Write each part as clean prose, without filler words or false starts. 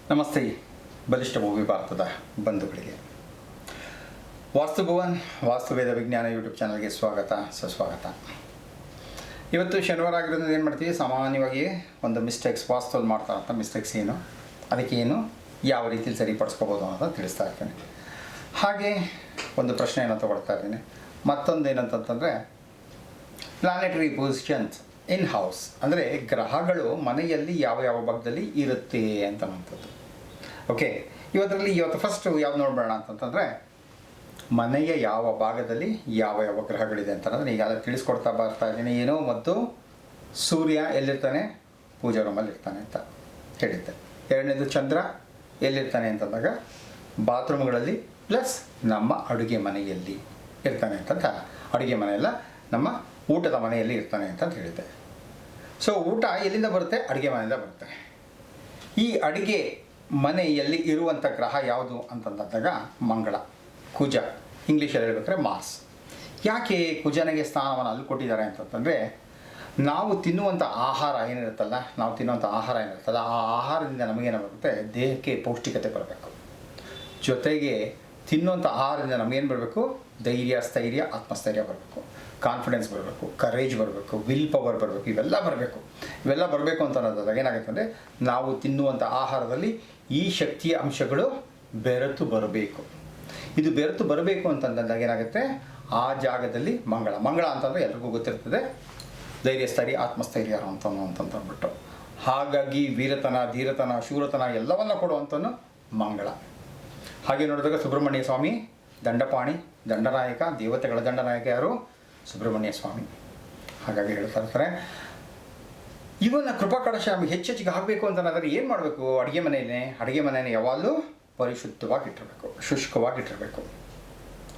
ನಮಸ್ತೆ ಬಲಿಷ್ಠ ಭೂಮಿ ಭಾರತದ ಬಂಧುಗಳಿಗೆ ವಾಸ್ತುಭವನ್ ವಾಸ್ತುವೇದ ವಿಜ್ಞಾನ ಯೂಟ್ಯೂಬ್ ಚಾನಲ್ಗೆ ಸ್ವಾಗತ ಸುಸ್ವಾಗತ. ಇವತ್ತು ಶನಿವಾರ ಆಗಿರೋದ್ರಿಂದ ಏನು ಮಾಡ್ತೀವಿ, ಸಾಮಾನ್ಯವಾಗಿ ಒಂದು ಮಿಸ್ಟೇಕ್ಸ್ ವಾಸ್ತುವಲ್ಲಿ ಮಾಡ್ತಾರಂಥ ಮಿಸ್ಟೇಕ್ಸ್ ಏನು, ಅದಕ್ಕೆ ಏನು ಯಾವ ರೀತಿಯಲ್ಲಿ ಸರಿಪಡಿಸ್ಕೋಬೋದು ಅನ್ನೋದನ್ನು ತಿಳಿಸ್ತಾ ಇರ್ತೇನೆ. ಹಾಗೆ ಒಂದು ಪ್ರಶ್ನೆಯನ್ನು ತಗೊಳ್ತಾ ಇದ್ದೀನಿ. ಮತ್ತೊಂದು ಏನಂತಂತಂದರೆ ಪ್ಲಾನೆಟರಿ ಪೊಸಿಷನ್ಸ್ ಇನ್ ಹೌಸ್, ಅಂದರೆ ಗ್ರಹಗಳು ಮನೆಯಲ್ಲಿ ಯಾವ ಯಾವ ಭಾಗದಲ್ಲಿ ಇರುತ್ತೆ ಅಂತಂಥದ್ದು. ಓಕೆ, ಇವತ್ತು ಫಸ್ಟು ಯಾವ್ದು ನೋಡಬೇಡ ಅಂತಂತಂದರೆ ಮನೆಯ ಯಾವ ಭಾಗದಲ್ಲಿ ಯಾವ ಯಾವ ಗ್ರಹಗಳಿದೆ ಅಂತಂದರೆ ಈಗಾಗಲೇ ತಿಳಿಸ್ಕೊಡ್ತಾ ಬರ್ತಾ ಇದ್ದೀನಿ. ಏನೋ ಮತ್ತು ಸೂರ್ಯ ಎಲ್ಲಿರ್ತಾನೆ, ಪೂಜಾ ರೂಮಲ್ಲಿ ಇರ್ತಾನೆ ಅಂತ ಹೇಳಿದ್ದೆ. ಎರಡನೇದು ಚಂದ್ರ ಎಲ್ಲಿರ್ತಾನೆ ಅಂತಂದಾಗ ಬಾತ್ರೂಮ್ಗಳಲ್ಲಿ ಪ್ಲಸ್ ನಮ್ಮ ಅಡುಗೆ ಮನೆಯಲ್ಲಿ ಇರ್ತಾನೆ ಅಂತಂತ, ಅಡುಗೆ ಮನೆಯಲ್ಲ ನಮ್ಮ ಊಟದ ಮನೆಯಲ್ಲಿ ಇರ್ತಾನೆ ಅಂತ ಹೇಳಿದ್ದೆ. ಸೊ ಊಟ ಎಲ್ಲಿಂದ ಬರುತ್ತೆ, ಅಡುಗೆ ಮನೆಯಿಂದ ಬರುತ್ತೆ. ಈ ಅಡುಗೆ ಮನೆಯಲ್ಲಿ ಇರುವಂಥ ಗ್ರಹ ಯಾವುದು ಅಂತಂದಾಗ ಮಂಗಳ, ಕುಜ, ಇಂಗ್ಲೀಷಲ್ಲಿ ಹೇಳ್ಬೇಕಾದ್ರೆ ಮಾರ್ಸ್. ಯಾಕೆ ಕುಜನಿಗೆ ಸ್ಥಾನವನ್ನು ಅಲ್ಲಿ ಕೊಟ್ಟಿದ್ದಾರೆ ಅಂತಂದರೆ, ನಾವು ತಿನ್ನುವಂಥ ಆಹಾರ ಏನಿರುತ್ತಲ್ಲ, ಆ ಆಹಾರದಿಂದ ನಮಗೇನು ಬರುತ್ತೆ, ದೇಹಕ್ಕೆ ಪೌಷ್ಟಿಕತೆ ಬರಬೇಕು. ಜೊತೆಗೆ ತಿನ್ನುವಂಥ ಆಹಾರದಿಂದ ನಮಗೇನು ಬರಬೇಕು, ಧೈರ್ಯ, ಸ್ಥೈರ್ಯ, ಆತ್ಮಸ್ಥೈರ್ಯ ಬರಬೇಕು, ಕಾನ್ಫಿಡೆನ್ಸ್ ಬರಬೇಕು, ಕರೇಜ್ ಬರಬೇಕು, ವಿಲ್ ಪವರ್ ಬರಬೇಕು. ಇವೆಲ್ಲ ಬರಬೇಕು ಅಂತ ಅನ್ನೋದಾಗ ಏನಾಗುತ್ತೆ ಅಂದರೆ, ನಾವು ತಿನ್ನುವಂಥ ಆಹಾರದಲ್ಲಿ ಈ ಶಕ್ತಿಯ ಅಂಶಗಳು ಬೆರೆತು ಬರಬೇಕು. ಇದು ಬೆರೆತು ಬರಬೇಕು ಅಂತಂದಾಗ ಏನಾಗುತ್ತೆ, ಆ ಜಾಗದಲ್ಲಿ ಮಂಗಳ ಅಂತಂದರೆ ಎಲ್ರಿಗೂ ಗೊತ್ತಿರ್ತದೆ, ಧೈರ್ಯ, ಸ್ಥೈರ್ಯ, ಆತ್ಮಸ್ಥೈರ್ಯ ಅಂತಂದ್ಬಿಟ್ಟು. ಹಾಗಾಗಿ ವೀರತನ, ಧೀರತನ, ಶೂರತನ ಎಲ್ಲವನ್ನ ಕೊಡುವಂಥನು ಮಂಗಳ. ಹಾಗೆ ನೋಡಿದಾಗ ಸುಬ್ರಹ್ಮಣ್ಯ ಸ್ವಾಮಿ ದಂಡಪಾಣಿ, ದಂಡನಾಯಕ, ದೇವತೆಗಳ ದಂಡನಾಯಕ ಯಾರು, ಸುಬ್ರಹ್ಮಣ್ಯ ಸ್ವಾಮಿ. ಹಾಗಾಗಿ ಹೇಳ್ತಾ ಇರ್ತಾರೆ, ಇವನ್ನ ಕೃಪಾ ಕಳಶ ಹೆಚ್ಚೆಚ್ಚಿಗೆ ಆಗಬೇಕು ಅಂತಂದರೆ ಏನು ಮಾಡಬೇಕು, ಅಡುಗೆ ಮನೆಯನ್ನು ಯಾವಾಗಲೂ ಪರಿಶುದ್ಧವಾಗಿಟ್ಟಿರಬೇಕು, ಶುಷ್ಕವಾಗಿಟ್ಟಿರಬೇಕು.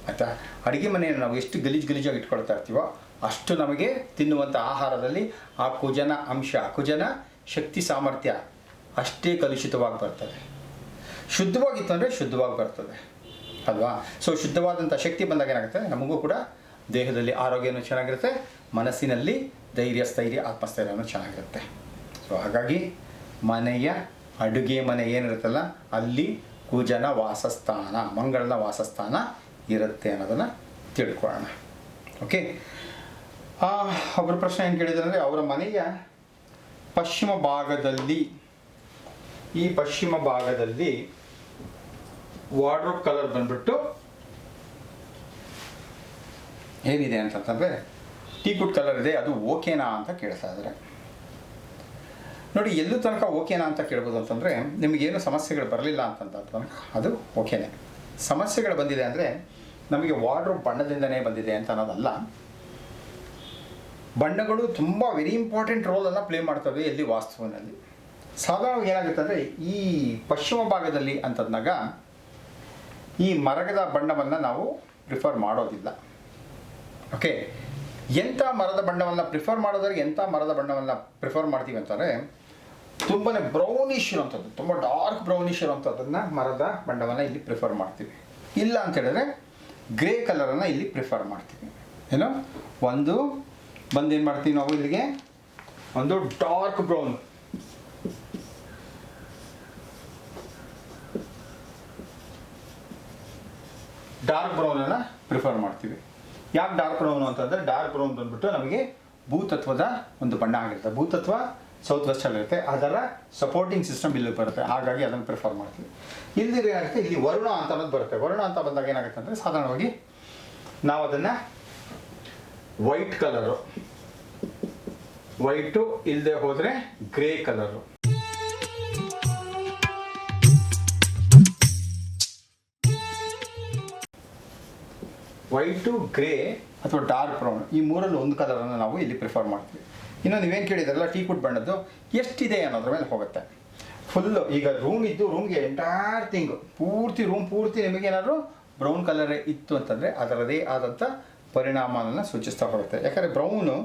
ಆಯಿತಾ. ಅಡುಗೆ ಮನೆಯನ್ನು ನಾವು ಎಷ್ಟು ಗಲೀಜಾಗಿ ಇಟ್ಕೊಳ್ತಾ ಇರ್ತೀವೋ ಅಷ್ಟು ನಮಗೆ ತಿನ್ನುವಂಥ ಆಹಾರದಲ್ಲಿ ಆ ಕುಜನ ಶಕ್ತಿ ಸಾಮರ್ಥ್ಯ ಅಷ್ಟೇ ಕಲುಷಿತವಾಗಿ ಬರ್ತದೆ. ಶುದ್ಧವಾಗಿತ್ತು ಅಂದರೆ ಶುದ್ಧವಾಗಿ ಬರ್ತದೆ ಅಲ್ವಾ. ಸೊ ಶುದ್ಧವಾದಂಥ ಶಕ್ತಿ ಬಂದಾಗ ಏನಾಗುತ್ತೆ, ನಮಗೂ ಕೂಡ ದೇಹದಲ್ಲಿ ಆರೋಗ್ಯನೂ ಚೆನ್ನಾಗಿರುತ್ತೆ, ಮನಸ್ಸಿನಲ್ಲಿ ಧೈರ್ಯ, ಸ್ಥೈರ್ಯ, ಆತ್ಮಸ್ಥೈರ್ಯನೂ ಚೆನ್ನಾಗಿರುತ್ತೆ. ಸೊ ಹಾಗಾಗಿ ಅಡುಗೆ ಮನೆ ಏನಿರುತ್ತಲ್ಲ ಅಲ್ಲಿ ಕುಜನ ವಾಸಸ್ಥಾನ, ಮಂಗಳನ ವಾಸಸ್ಥಾನ ಇರುತ್ತೆ ಅನ್ನೋದನ್ನು ತಿಳ್ಕೊಳ್ಳೋಣ. ಓಕೆ, ಒಬ್ಬರ ಪ್ರಶ್ನೆ ಏನು ಕೇಳಿದ್ರೆ ಅಂದರೆ, ಅವರ ಮನೆಯ ಪಶ್ಚಿಮ ಭಾಗದಲ್ಲಿ ವಾರ್ಡ್ರೋಬ್ ಕಲರ್ ಬಂದ್ಬಿಟ್ಟು ಏನಿದೆ ಅಂತಂತಂದರೆ ಟೀಕುಡ್ ಕಲರ್ ಇದೆ, ಅದು ಓಕೆನಾ ಅಂತ ಕೇಳ್ತಾ ಇದ್ದಾರೆ. ನೋಡಿ, ಎಲ್ಲೂ ತನಕ ಓಕೆನಾ ಅಂತ ಕೇಳ್ಬೋದು ಅಂತಂದರೆ, ನಿಮಗೇನು ಸಮಸ್ಯೆಗಳು ಬರಲಿಲ್ಲ ಅಂತಂದ್ರೆ ಅದು ಓಕೆನೇ. ಸಮಸ್ಯೆಗಳು ಬಂದಿದೆ ಅಂದರೆ ನಮಗೆ ವಾರ್ಡ್ರೋಬ್ ಬಣ್ಣದಿಂದನೇ ಬಂದಿದೆ ಅಂತ ಅನ್ನೋದಲ್ಲ. ಬಣ್ಣಗಳು ತುಂಬ ವೆರಿ ಇಂಪಾರ್ಟೆಂಟ್ ರೋಲನ್ನು ಪ್ಲೇ ಮಾಡ್ತವೆ ಎಲ್ಲಿ, ವಾಸ್ತುವಿನಲ್ಲಿ. ಸಾಧಾರಣವಾಗಿ ಏನಾಗುತ್ತೆ ಅಂದರೆ, ಈ ಪಶ್ಚಿಮ ಭಾಗದಲ್ಲಿ ಅಂತಂದಾಗ ಈ ಮರದ ಬಣ್ಣವನ್ನು ನಾವು ಪ್ರಿಫರ್ ಮಾಡೋದಿಲ್ಲ. ಓಕೆ, ಎಂಥ ಮರದ ಬಣ್ಣವನ್ನು ಪ್ರಿಫರ್ ಮಾಡೋದ್ರೆ ಎಂಥ ಮರದ ಬಣ್ಣವನ್ನು ಪ್ರಿಫರ್ ಮಾಡ್ತೀವಿ ಅಂತಂದರೆ, ತುಂಬಾ ಬ್ರೌನಿಶ್ ಇರುವಂಥದ್ದು, ತುಂಬ ಡಾರ್ಕ್ ಬ್ರೌನಿಶ್ ಇರುವಂಥದ್ದನ್ನು ಮರದ ಬಣ್ಣವನ್ನು ಇಲ್ಲಿ ಪ್ರಿಫರ್ ಮಾಡ್ತೀವಿ. ಇಲ್ಲ ಅಂತ ಹೇಳಿದ್ರೆ ಗ್ರೇ ಕಲರನ್ನು ಇಲ್ಲಿ ಪ್ರಿಫರ್ ಮಾಡ್ತೀವಿ. ಏನು ಏನು ಮಾಡ್ತೀವಿ ನಾವು, ಇಲ್ಲಿಗೆ ಒಂದು ಡಾರ್ಕ್ ಬ್ರೌನ್, ಅನ್ನು ಪ್ರಿಫರ್ ಮಾಡ್ತೀವಿ. ಯಾಕೆ ಡಾರ್ಕ್ ಬ್ರೌನ್ ಅಂತಂದರೆ, ಡಾರ್ಕ್ ಬ್ರೌನ್ ಬಂದ್ಬಿಟ್ಟು ನಮಗೆ ಭೂತತ್ವದ ಒಂದು ಬಣ್ಣ ಆಗಿರುತ್ತೆ. ಭೂತತ್ವ ಸೌತ್ ವೆಸ್ಟಲ್ಲಿರುತ್ತೆ, ಅದರ ಸಪೋರ್ಟಿಂಗ್ ಸಿಸ್ಟಮ್ ಇಲ್ಲಿ ಬರುತ್ತೆ. ಹಾಗಾಗಿ ಅದನ್ನು ಪ್ರಿಫರ್ ಮಾಡ್ತೀವಿ. ಇಲ್ಲಿ ಏನಾಗುತ್ತೆ, ಇಲ್ಲಿ ವರುಣ ಅಂತ ಅನ್ನೋದು ಬರುತ್ತೆ. ವರುಣ ಅಂತ ಬಂದಾಗ ಏನಾಗುತ್ತೆ ಅಂದರೆ, ಸಾಧಾರಣವಾಗಿ ನಾವು ಅದನ್ನು ವೈಟು ಇಲ್ಲದೆ ಹೋದರೆ ಗ್ರೇ ಕಲರು, ವೈಟು, ಗ್ರೇ ಅಥವಾ ಡಾರ್ಕ್ ಬ್ರೌನ್, ಈ ಮೂರಲ್ಲಿ ಒಂದು ಕಲರನ್ನು ನಾವು ಇಲ್ಲಿ ಪ್ರಿಫರ್ ಮಾಡ್ತೀವಿ. ಇನ್ನು ನೀವೇನು ಕೇಳಿದ್ರಲ್ಲ ಟೀಕುಡ್ ಬಣ್ಣದ್ದು ಎಷ್ಟಿದೆ ಅನ್ನೋದ್ರ ಮೇಲೆ ಹೋಗುತ್ತೆ. ಫುಲ್ಲು ಈಗ ರೂಮ್ಗೆ ಎಂಟೈರ್ ಥಿಂಗ್ ರೂಮ್ ಪೂರ್ತಿ ನಿಮಗೇನಾದರೂ ಬ್ರೌನ್ ಕಲರೇ ಇತ್ತು ಅಂತಂದರೆ ಅದರದೇ ಆದಂಥ ಪರಿಣಾಮವನ್ನು ಸೂಚಿಸ್ತಾ ಹೋಗುತ್ತೆ. ಯಾಕಂದರೆ ಬ್ರೌನು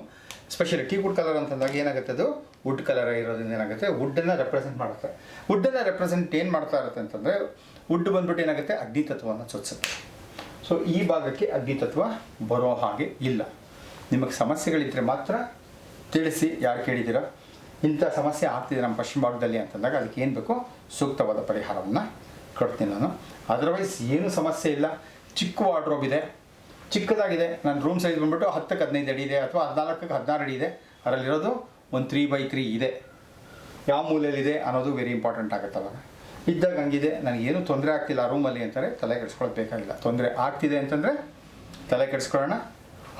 ಸ್ಪೆಷಲಿ ಟೀಕುಡ್ ಕಲರ್ ಅಂತಂದಾಗ ಏನಾಗುತ್ತೆ, ಅದು ವುಡ್ ಕಲರ್ ಇರೋದ್ರಿಂದ ಏನಾಗುತ್ತೆ, ವುಡ್ಡನ್ನು ರೆಪ್ರೆಸೆಂಟ್ ಮಾಡುತ್ತೆ. ಏನು ಮಾಡ್ತಾ ಇರುತ್ತೆ ಅಂತಂದರೆ, ವುಡ್ ಬಂದ್ಬಿಟ್ಟು ಏನಾಗುತ್ತೆ, ಅಗ್ನಿತತ್ವವನ್ನು ಸೂಚಿಸುತ್ತೆ. ಸೊ ಈ ಭಾಗಕ್ಕೆ ಅಗ್ನಿತತ್ವ ಬರೋ ಹಾಗೆ ಇಲ್ಲ. ನಿಮಗೆ ಸಮಸ್ಯೆಗಳಿದ್ದರೆ ಮಾತ್ರ ತಿಳಿಸಿ, ಯಾರು ಕೇಳಿದ್ದೀರಾ. ಇಂಥ ಸಮಸ್ಯೆ ಆಗ್ತಿದೆ ನಮ್ಮ ಪಶ್ಚಿಮ ಭಾಗದಲ್ಲಿ ಅಂತಂದಾಗ ಅದಕ್ಕೆ ಏನು ಬೇಕು ಸೂಕ್ತವಾದ ಪರಿಹಾರವನ್ನು ಕೊಡ್ತೀನಿ ನಾನು. ಅದರ್ವೈಸ್ ಏನು ಸಮಸ್ಯೆ ಇಲ್ಲ. ಚಿಕ್ಕ ವಾರ್ಡ್ರೋಬ್ ಇದೆ, ಚಿಕ್ಕದಾಗಿದೆ. ನನ್ನ ರೂಮ್ ಸೈಜ್ ಬಂದ್ಬಿಟ್ಟು 10ಕ್ಕೆ 15 ಅಡಿ ಇದೆ ಅಥವಾ 14ಕ್ಕೆ 16 ಅಡಿ ಇದೆ. ಅದರಲ್ಲಿರೋದು ಒಂದು 3x3 ಇದೆ. ಯಾವ ಮೂಲೆಯಲ್ಲಿದೆ ಅನ್ನೋದು ವೆರಿ ಇಂಪಾರ್ಟೆಂಟ್ ಆಗುತ್ತೆ. ಅವಾಗ ಇದ್ದಾಗ ಹಂಗಿದೆ, ನನಗೇನು ತೊಂದರೆ ಆಗ್ತಿಲ್ಲ ರೂಮಲ್ಲಿ ಅಂತಾರೆ, ತಲೆ ಕೆಡಿಸ್ಕೊಳ್ಳೋದು ಬೇಕಾಗಿಲ್ಲ. ತೊಂದರೆ ಆಗ್ತಿದೆ ಅಂತಂದರೆ ತಲೆ ಕೆಡಿಸ್ಕೊಳ್ಳೋಣ,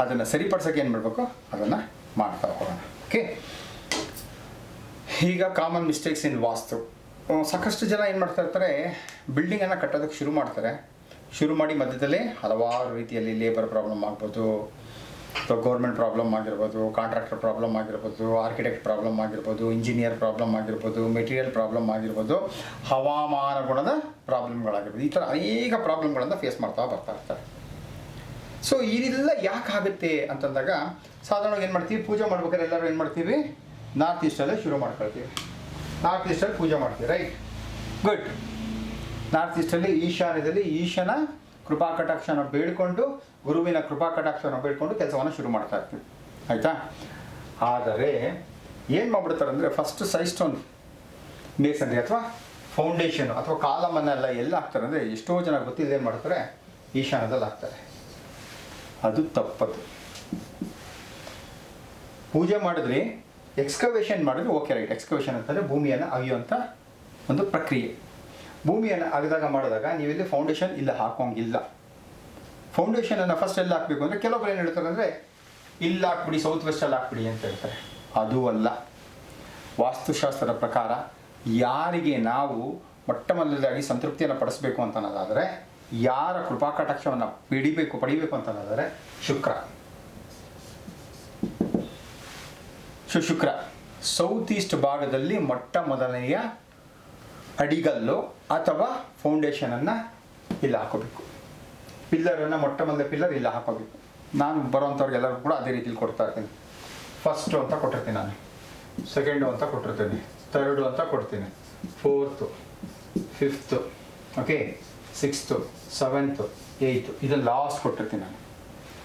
ಅದನ್ನು ಸರಿಪಡಿಸೋಕೆ ಏನು ಮಾಡಬೇಕು ಅದನ್ನು ಮಾಡ್ತಾ ಹೋಗೋಣ. ಓಕೆ, ಈಗ ಕಾಮನ್ ಮಿಸ್ಟೇಕ್ಸ್ ಇನ್ ವಾಸ್ತು. ಸಾಕಷ್ಟು ಜನ ಏನು ಮಾಡ್ತಾ ಇರ್ತಾರೆ, ಬಿಲ್ಡಿಂಗನ್ನು ಕಟ್ಟೋದಕ್ಕೆ ಶುರು ಮಾಡ್ತಾರೆ. ಶುರು ಮಾಡಿ ಮಧ್ಯದಲ್ಲಿ ಹಲವಾರು ರೀತಿಯಲ್ಲಿ ಲೇಬರ್ ಪ್ರಾಬ್ಲಮ್ ಆಗ್ಬೋದು, ಅಥವಾ ಗೌರ್ಮೆಂಟ್ ಪ್ರಾಬ್ಲಮ್ ಆಗಿರ್ಬೋದು, ಕಾಂಟ್ರಾಕ್ಟರ್ ಪ್ರಾಬ್ಲಮ್ ಆಗಿರ್ಬೋದು, ಆರ್ಕಿಟೆಕ್ಟ್ ಪ್ರಾಬ್ಲಮ್ ಆಗಿರ್ಬೋದು, ಇಂಜಿನಿಯರ್ ಪ್ರಾಬ್ಲಮ್ ಆಗಿರ್ಬೋದು, ಮೆಟೀರಿಯಲ್ ಪ್ರಾಬ್ಲಮ್ ಆಗಿರ್ಬೋದು, ಹವಾಮಾನ ಗುಣದ ಪ್ರಾಬ್ಲಮ್ಗಳಾಗಿರ್ಬೋದು. ಈ ಥರ ಅನೇಕ ಪ್ರಾಬ್ಲಮ್ಗಳನ್ನು ಫೇಸ್ ಮಾಡ್ತಾ ಬರ್ತಾ ಇರ್ತಾರೆ. ಸೊ ಇದೆಲ್ಲ ಯಾಕೆ ಆಗುತ್ತೆ ಅಂತಂದಾಗ ಸಾಧಾರಣವಾಗಿ ಏನು ಮಾಡ್ತೀವಿ, ಪೂಜೆ ಮಾಡ್ಬೇಕಾದ್ರೆ ಎಲ್ಲರೂ ಏನು ಮಾಡ್ತೀವಿ, ನಾರ್ತ್ ಈಸ್ಟಲ್ಲೇ ಶುರು ಮಾಡ್ಕೊಳ್ತೀವಿ. ನಾರ್ತ್ ಈಸ್ಟಲ್ಲಿ ಪೂಜೆ ಮಾಡ್ತೀವಿ, ರೈಟ್, ಗುಡ್. ನಾರ್ತ್ ಈಸ್ಟಲ್ಲಿ ಈಶಾನ್ಯದಲ್ಲಿ ಈಶನ ಕೃಪಾ ಕಟಾಕ್ಷನ ಬೇಡಿಕೊಂಡು, ಗುರುವಿನ ಕೃಪಾ ಕಟಾಕ್ಷನ ಬೇಡಿಕೊಂಡು ಕೆಲಸವನ್ನು ಶುರು ಮಾಡ್ತಾ ಇರ್ತೀವಿ, ಆಯಿತಾ. ಆದರೆ ಏನು ಮಾಡ್ಬಿಡ್ತಾರೆ ಅಂದರೆ, ಫಸ್ಟ್ ಸೈಡ್ ಸ್ಟೋನ್ ಮೇಸನ್ರಿ ಅಥವಾ ಫೌಂಡೇಶನು ಅಥವಾ ಕಾಲಮನ್ನೆಲ್ಲ ಎಲ್ಲ ಹಾಕ್ತಾರೆ ಅಂದರೆ, ಎಷ್ಟೋ ಜನ ಗೊತ್ತಿಲ್ಲ ಏನು ಮಾಡ್ತಾರೆ, ಈಶಾನ್ಯದಲ್ಲಿ ಹಾಕ್ತಾರೆ. ಅದು ತಪ್ಪದು. ಪೂಜೆ ಮಾಡಿದ್ರಿ, ಎಕ್ಸ್ಕವೇಷನ್ ಮಾಡಿದ್ರೆ ಓಕೆ, ರೈಟ್. ಎಕ್ಸ್ಕವೇಷನ್ ಅಂತಂದರೆ ಭೂಮಿಯನ್ನು ಅಗೆಯುವಂಥ ಒಂದು ಪ್ರಕ್ರಿಯೆ. ಭೂಮಿಯನ್ನು ಅಗೆದಾಗ ಮಾಡಿದಾಗ ನೀವಿಲ್ಲಿ ಫೌಂಡೇಶನ್ ಇಲ್ಲ ಹಾಕೋಂಗಿಲ್ಲ. ಫೌಂಡೇಶನನ್ನು ಫಸ್ಟ್ ಎಲ್ಲ ಹಾಕಬೇಕು ಅಂದರೆ ಕೆಲವೊಬ್ರು ಏನು ಹೇಳ್ತಾರೆ ಅಂದರೆ, ಇಲ್ಲಿ ಹಾಕ್ಬಿಡಿ, ಸೌತ್ ವೆಸ್ಟಲ್ಲಿ ಹಾಕ್ಬಿಡಿ ಅಂತ ಹೇಳ್ತಾರೆ. ಅದು ಅಲ್ಲ. ವಾಸ್ತುಶಾಸ್ತ್ರದ ಪ್ರಕಾರ ಯಾರಿಗೆ ನಾವು ಮೊಟ್ಟ ಮೊದಲದಾಗಿ ಸಂತೃಪ್ತಿಯನ್ನು ಪಡಿಸ್ಬೇಕು ಅಂತ ಅನ್ನೋದಾದರೆ, ಯಾರ ಕೃಪಾಕಟಾಕ್ಷವನ್ನು ಪಡಿಬೇಕು ಅಂತ ಅನ್ನೋದಾದರೆ ಶುಕ್ರ ಸೌತ್ ಈಸ್ಟ್ ಭಾಗದಲ್ಲಿ ಮೊಟ್ಟ ಮೊದಲನೆಯ ಅಡಿಗಲ್ಲು ಅಥವಾ ಫೌಂಡೇಶನನ್ನು ಇಲ್ಲಿ ಹಾಕೋಬೇಕು. ಪಿಲ್ಲರನ್ನು ಮೊಟ್ಟ ಮೊದಲ ಪಿಲ್ಲರ್ ಇಲ್ಲಿ ಹಾಕೋಬೇಕು. ನಾನು ಬರೋವಂಥವ್ರಿಗೆಲ್ಲರೂ ಕೂಡ ಅದೇ ರೀತಿಲಿ ಕೊಡ್ತಾ ಇರ್ತೀನಿ. ಫಸ್ಟು ಅಂತ ಕೊಟ್ಟಿರ್ತೀನಿ, ನಾನು ಸೆಕೆಂಡು ಅಂತ ಕೊಟ್ಟಿರ್ತೀನಿ, ಥರ್ಡು ಅಂತ ಕೊಡ್ತೀನಿ, fourth, fifth, okay, 6th, 7th, 8th, ಇದನ್ನು ಲಾಸ್ಟ್ ಕೊಟ್ಟಿರ್ತೀನಿ ನಾನು.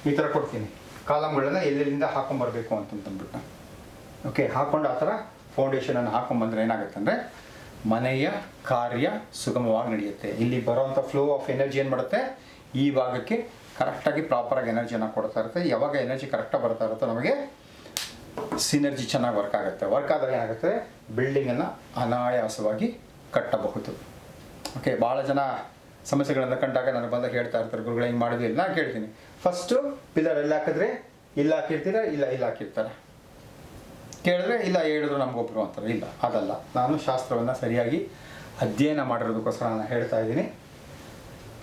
ಈ ಥರ ಕೊಡ್ತೀನಿ ಕಾಲಮ್ಗಳನ್ನು ಎಲ್ಲೆಲ್ಲಿಂದ ಹಾಕೊಂಬರ್ಬೇಕು ಅಂತಂದ್ಬಿಟ್ಟು. ಓಕೆ, ಹಾಕ್ಕೊಂಡು ಆ ಥರ ಫೌಂಡೇಶನನ್ನು ಹಾಕೊಂಬಂದ್ರೆ ಏನಾಗುತ್ತೆ ಅಂದರೆ, ಮನೆಯ ಕಾರ್ಯ ಸುಗಮವಾಗಿ ನಡೆಯುತ್ತೆ. ಇಲ್ಲಿ ಬರೋವಂಥ ಫ್ಲೋ ಆಫ್ ಎನರ್ಜಿ ಏನು ಮಾಡುತ್ತೆ, ಈ ಭಾಗಕ್ಕೆ ಕರೆಕ್ಟಾಗಿ ಪ್ರಾಪರಾಗಿ ಎನರ್ಜಿಯನ್ನು ಕೊಡ್ತಾ ಇರುತ್ತೆ. ಯಾವಾಗ ಎನರ್ಜಿ ಕರೆಕ್ಟಾಗಿ ಬರ್ತಾ ಇರುತ್ತೋ ನಮಗೆ ಸಿನರ್ಜಿ ಚೆನ್ನಾಗಿ ವರ್ಕ್ ಆಗುತ್ತೆ. ವರ್ಕ್ ಆದಾಗ ಏನಾಗುತ್ತೆ, ಬಿಲ್ಡಿಂಗನ್ನು ಅನಾಯಾಸವಾಗಿ ಕಟ್ಟಬಹುದು. ಓಕೆ, ಭಾಳ ಜನ ಸಮಸ್ಯೆಗಳನ್ನು ಕಂಡಾಗ ನನಗೆ ಬಂದಾಗ ಹೇಳ್ತಾ ಇರ್ತಾರೆ, ಗುರುಗಳು ಹಿಂಗೆ ಮಾಡಿದ್ವಿ. ನಾನು ಕೇಳ್ತೀನಿ, ಫಸ್ಟು ಪಿಲ್ಲರ್ ಎಲ್ಲ ಹಾಕಿದ್ರೆ ಇಲ್ಲ ಹಾಕಿರ್ತೀರಾ, ಇಲ್ಲ ಹಾಕಿರ್ತಾರೆ. ಕೇಳಿದ್ರೆ ಇಲ್ಲ ಹೇಳಿದ್ರು ನಮಗೊಬ್ಬರು ಅಂತಾರೆ. ಇಲ್ಲ, ಅದಲ್ಲ. ನಾನು ಶಾಸ್ತ್ರವನ್ನು ಸರಿಯಾಗಿ ಅಧ್ಯಯನ ಮಾಡಿರೋದಕ್ಕೋಸ್ಕರ ನಾನು ಹೇಳ್ತಾ ಇದ್ದೀನಿ.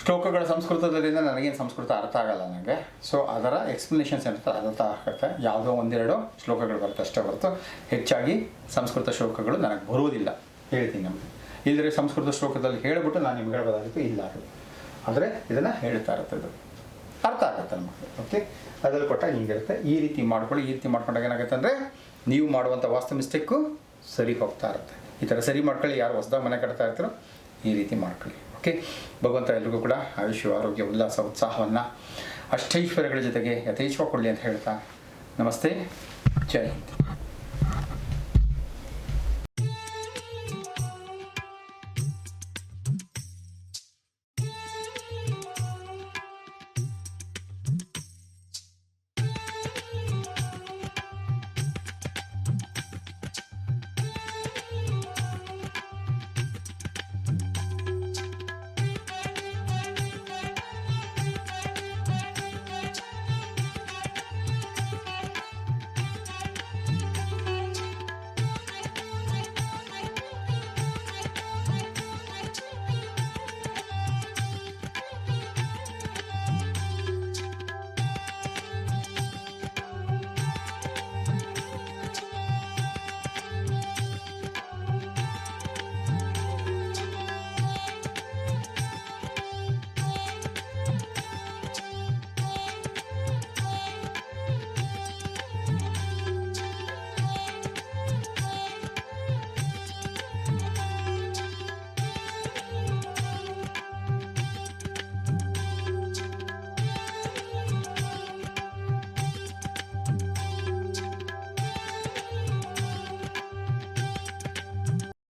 ಶ್ಲೋಕಗಳ ಸಂಸ್ಕೃತದಲ್ಲಿಂದ ನನಗೇನು ಸಂಸ್ಕೃತ ಅರ್ಥ ಆಗಲ್ಲ ನನಗೆ. ಸೊ ಅದರ ಎಕ್ಸ್ಪ್ಲನೇಷನ್ಸ್ ಏನಿರ್ತಾರೆ ಅರ್ಥ ಆಗುತ್ತೆ. ಯಾವುದೋ ಒಂದೆರಡು ಶ್ಲೋಕಗಳು ಬರುತ್ತೆ ಅಷ್ಟೇ ಹೊರತು ಹೆಚ್ಚಾಗಿ ಸಂಸ್ಕೃತ ಶ್ಲೋಕಗಳು ನನಗೆ ಬರುವುದಿಲ್ಲ, ಹೇಳ್ತೀನಿ ನಮಗೆ. ಇಲ್ಲದ್ರೆ ಸಂಸ್ಕೃತ ಶ್ಲೋಕದಲ್ಲಿ ಹೇಳಿಬಿಟ್ಟು ನಾನು ನಿಮ್ಗೆ ಹೇಳ್ಬೋದಾಗಿತ್ತು, ಇಲ್ಲ ಅದು. ಆದರೆ ಇದನ್ನು ಹೇಳ್ತಾ ಇರುತ್ತೆ, ಅದು ಅರ್ಥ ಆಗುತ್ತೆ ನಮಗೆ. ಓಕೆ, ಅದರಲ್ಲಿ ಕೊಟ್ಟಾಗ ಹಿಂಗಿರುತ್ತೆ. ಈ ರೀತಿ ಮಾಡ್ಕೊಳ್ಳಿ. ಈ ರೀತಿ ಮಾಡ್ಕೊಂಡಾಗ ಏನಾಗುತ್ತೆ ಅಂದರೆ, ನೀವು ಮಾಡುವಂಥ ವಾಸ್ತು ಮಿಸ್ಟೇಕು ಸರಿ ಹೋಗ್ತಾ ಇರುತ್ತೆ. ಈ ಥರ ಸರಿ ಮಾಡ್ಕೊಳ್ಳಿ. ಯಾರು ಹೊಸದಾಗಿ ಮನೆ ಕಟ್ತಾ ಇರ್ತಾರೋ ಈ ರೀತಿ ಮಾಡ್ಕೊಳ್ಳಿ. ಓಕೆ, ಭಗವಂತ ಎಲ್ರಿಗೂ ಕೂಡ ಆಯುಷ್ಯ, ಆರೋಗ್ಯ, ಉಲ್ಲಾಸ, ಉತ್ಸಾಹವನ್ನು ಅಷ್ಟೈಶ್ವರ್ಯಗಳ ಜೊತೆಗೆ ಯಥೇಚ್ಛವಾಗಿ ಕೊಡಲಿ ಅಂತ ಹೇಳ್ತಾ ನಮಸ್ತೆ, ಜೈ ಹಿಂದ್.